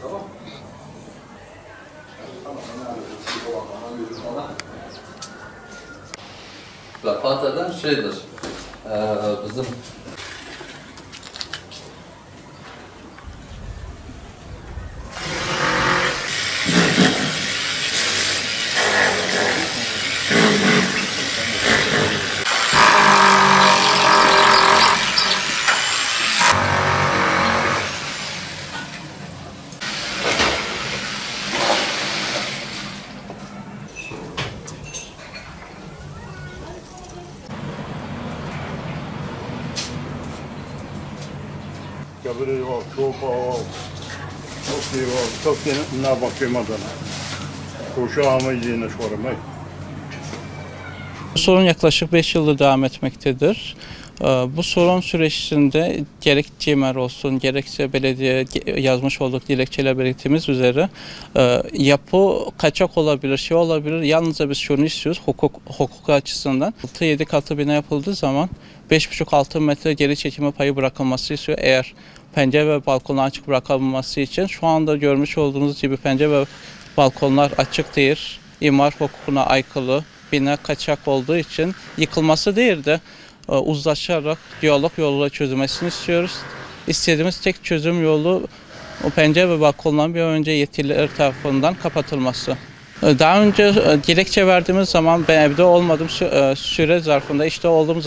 tamam mı? Vefat eden şeydir, bizim Kabiri var, sopa var, çok şey var, çok ne bakayım adına. Kuşağımı yine sormayı. Bu sorun yaklaşık 5 yıldır devam etmektedir. Bu sorun süreçinde gerek CİMER olsun, gerekse belediye yazmış olduğu dilekçeyle belirttiğimiz üzere yapı kaçak olabilir, şey olabilir. Yalnızca biz şunu istiyoruz hukuk açısından. 6-7 katlı bina yapıldığı zaman 5,5-6 metre geri çekilme payı bırakılması istiyor. Eğer pencere ve balkonlar açık bırakılması için şu anda görmüş olduğunuz gibi pencere ve balkonlar açık değil. İmar hukukuna aykırı. Bina kaçak olduğu için yıkılması değil de uzlaşarak diyalog yoluyla çözülmesini istiyoruz. İstediğimiz tek çözüm yolu o pencere ve balkonların bir önce yetkililer tarafından kapatılması. Daha önce dilekçe verdiğimiz zaman ben evde olmadığım süre zarfında işte olduğum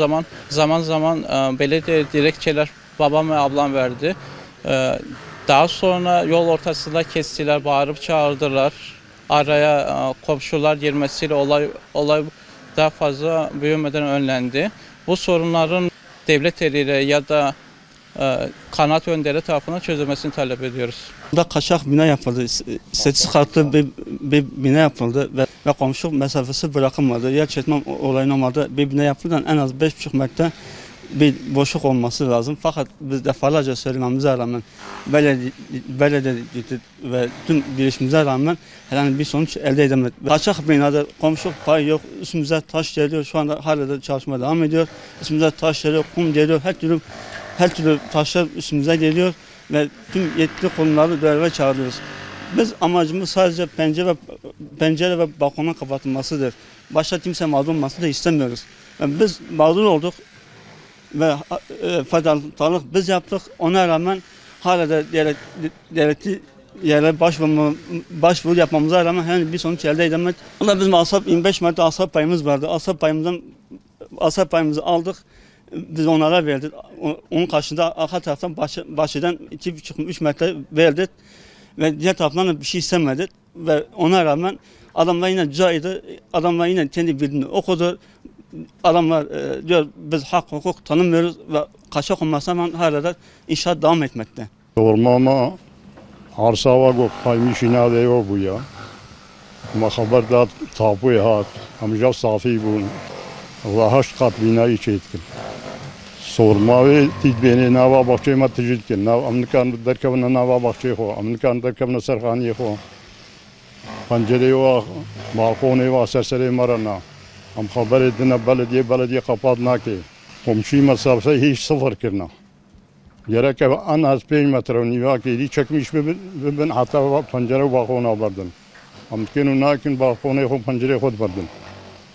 zaman zaman belediye dilekçeler babam ve ablam verdi. Daha sonra yol ortasında kestiler, bağırıp çağırdılar. Araya komşular girmesiyle olay daha fazla büyümeden önlendi. Bu sorunların devlet eliyle ya da kanaat önderi tarafından çözülmesini talep ediyoruz. Burada kaçak bina yapıldı. 8 katlı bir bina yapıldı ve komşu mesafesi bırakılmadı. Yer çekme olayının olmadı. Bir bina yapılırken en az 5,5 metre bir boşluk olması lazım. Fakat biz defalarca söylememize rağmen belediye ve tüm girişimize rağmen herhangi bir sonuç elde edemedik. Kaçak binada komşu payı yok. Üstümüze taş geliyor. Şu anda hala da çalışma devam ediyor. Üstümüze taş geliyor, kum geliyor. Her türlü taşlar üstümüze geliyor ve tüm yetkili kurumları göreve çağırıyoruz. Biz amacımız sadece pencere ve balkonun kapatılmasıdır. Başka kimse mağdur olmasını da istemiyoruz. Yani biz mağdur olduk ve fedakarlık biz yaptık. Ona rağmen hala da devleti yere başvuru yapmamıza rağmen herhangi bir sonuç elde edemedik. Ama bizim 25 metre asap payımız vardı. Asap payımızı aldık. Biz onlara verdik. Onun karşında arka taraftan bahçeden 2,5-3 metre verdik. Ve diğer taraftan da bir şey istemedik. Ve ona rağmen adamlar yine caydı. Adamlar yine kendi bildiğini okudu. Adamlar diyor biz hak hukuk tanımıyoruz ve kaçak olmasına rağmen hala da inşaat devam etmekte. Ormama arsa var bu kaymış inade yok bu ya. Ama haber da tapu hat. Amca safi bu. Allah 8 kat binayı çektim. Sorma ve tedbini nava bahçe matecid ki nav Amerikan derkabına nava bahçe ho Amerikan derkabına serhani ho pencere var balkonu var serseri marana am haber edine belediye kapatna ki komşu mesafesi hiç sıfır kirna gerek en az 5 metre niva ki çekmiş ben hatta pencere balkonu alırdım amkin nakin balkonu ho pencere khod bardım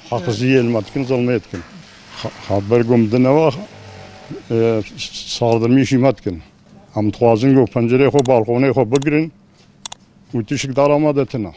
haksızı elmatkin zulmetkin haber gumdana var saldırmış imatkin. Am tuazın go pencere ko balkonu ko bugrin. Utişik darama detena.